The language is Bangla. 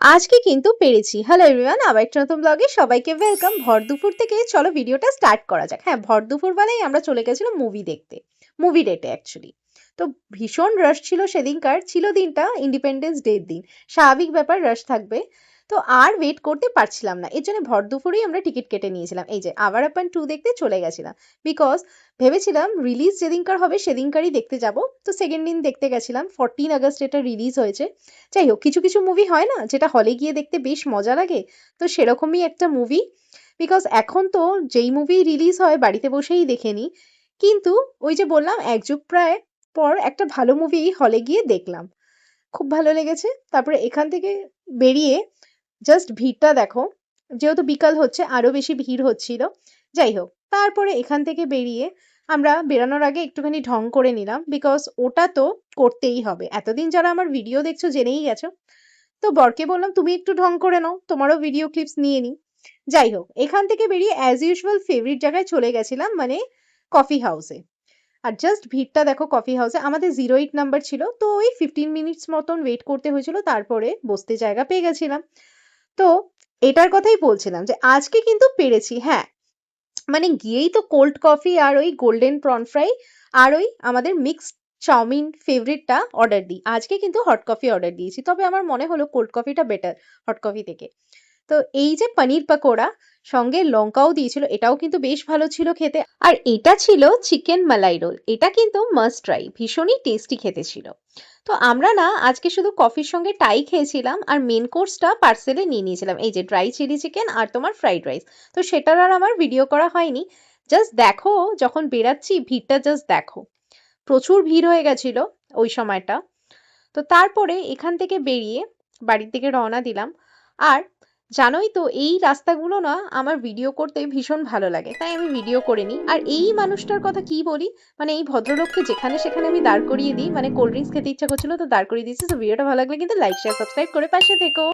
আজকে কিন্তু পেরেছি। হ্যালো এভরিওয়ান, আবার একটা নতুন ব্লগে সবাইকে ওয়েলকাম। ভর দুপুর থেকে চলো ভিডিওটা স্টার্ট করা যাক। হ্যাঁ, ভর দুপুর বেলায় আমরা চলে গেছিলাম মুভি দেখতে, মুভি ডেটে অ্যাকচুয়ালি। তো ভীষণ রাশ ছিল সেদিনকার, ছিল দিনটা ইন্ডিপেন্ডেন্স ডের দিন। স্বাভাবিক ব্যাপার, রাশ থাকবে। তো আর ওয়েট করতে পারছিলাম না, এর জন্য ভর দুপুরেই আমরা টিকিট কেটে নিয়েছিলাম। এই যে আবার আপন 2 দেখতে চলে গেছিলাম, বিকজ ভেবেছিলাম রিলিজ যেদিনকার হবে সেদিনকারই দেখতে যাব। তো সেকেন্ড দিন দেখতে গেছিলাম, 14 আগস্ট এটা রিলিজ হয়েছে। যাই হোক, কিছু কিছু মুভি হয় না যেটা হলে গিয়ে দেখতে বেশ মজা লাগে, তো সেরকমই একটা মুভি। বিকজ এখন তো যেই মুভি রিলিজ হয় বাড়িতে বসেই দেখে নিই, কিন্তু ওই যে বললাম এক যুগ প্রায় পর একটা ভালো মুভি হলে গিয়ে দেখলাম, খুব ভালো লেগেছে। তারপরে এখান থেকে বেরিয়ে জাস্ট ভিড়টা দেখো, যেহেতু বিকাল হচ্ছে আরো বেশি ভিড় হচ্ছিল। যাই হোক, তারপরে এখান থেকে বেরিয়ে আমরা বেরানোর আগে একটুখানি ঢং করে নিলাম, বিকজ ওটা তো করতেই হবে। এতদিন যারা আমার ভিডিও দেখছো জেনেই গেছো। তো বরকে বললাম তুমি একটু ঢং করে নাও, তোমারও ভিডিও ক্লিপস নিয়ে নিই। যাই হোক, এখান থেকে বেরিয়ে অ্যাজ ইউজুয়াল ফেভারিট জায়গায় চলে গেছিলাম, মানে কফি হাউসে। আর জাস্ট ভিড়টা দেখো, কফি হাউসে আমাদের 08 নাম্বার ছিল, তো ওই 15 মিনিটস মতন ওয়েট করতে হয়েছিল, তারপরে বসতে জায়গা পেয়ে গেছিলাম। তো এটার কথাই বলছিলাম যে আজকে কিন্তু পেরেছি। হ্যাঁ, মানে গিয়েই তো কোল্ড কফি আর ওই গোল্ডেন প্রন ফ্রাই আর ওই আমাদের মিক্সড চাউমিন ফেভারিটটা অর্ডার দিই। আজকে কিন্তু হট কফি অর্ডার দিয়েছি, তবে আমার মনে হলো কোল্ড কফিটা বেটার হট কফি থেকে। তো এই যে পনির পাকোড়া, সঙ্গে লঙ্কাও দিয়েছিল, এটাও কিন্তু বেশ ভালো ছিল খেতে। আর এটা ছিল চিকেন মালাই রোল, এটা কিন্তু মাস্ট ট্রাই, ভীষণই টেস্টি খেতে ছিল। তো আমরা না আজকে শুধু কফির সঙ্গে টাই খেয়েছিলাম, আর মেন কোর্সটা পার্সেলে নিয়ে নিয়েছিলাম, এই যে ড্রাই চিলি চিকেন আর তোমার ফ্রাইড রাইস। তো সেটার আর আমার ভিডিও করা হয়নি। জাস্ট দেখো, যখন বেরাচ্ছি ভিড়টা জাস্ট দেখো, প্রচুর ভিড় হয়ে গেছিল ওই সময়টা। তো তারপরে এখান থেকে বেরিয়ে বাড়ির দিকে রওনা দিলাম। আর জানোই তো এই রাস্তাগুলো না আমার ভিডিও করতে ভীষণ ভালো লাগে, তাই আমি ভিডিও করে নিই। আর এই মানুষটার কথা কি বলি, মানে এই ভদ্রলোককে যেখানে সেখানে আমি দাঁড় করিয়ে দিই, মানে কোল্ড ড্রিঙ্কস খেতে ইচ্ছা করছিল তো দাঁড় করিয়ে দিয়েছি। তো ভিডিওটা ভালো লাগলে কিন্তু লাইক শেয়ার সাবস্ক্রাইব করে পাশে থেকো।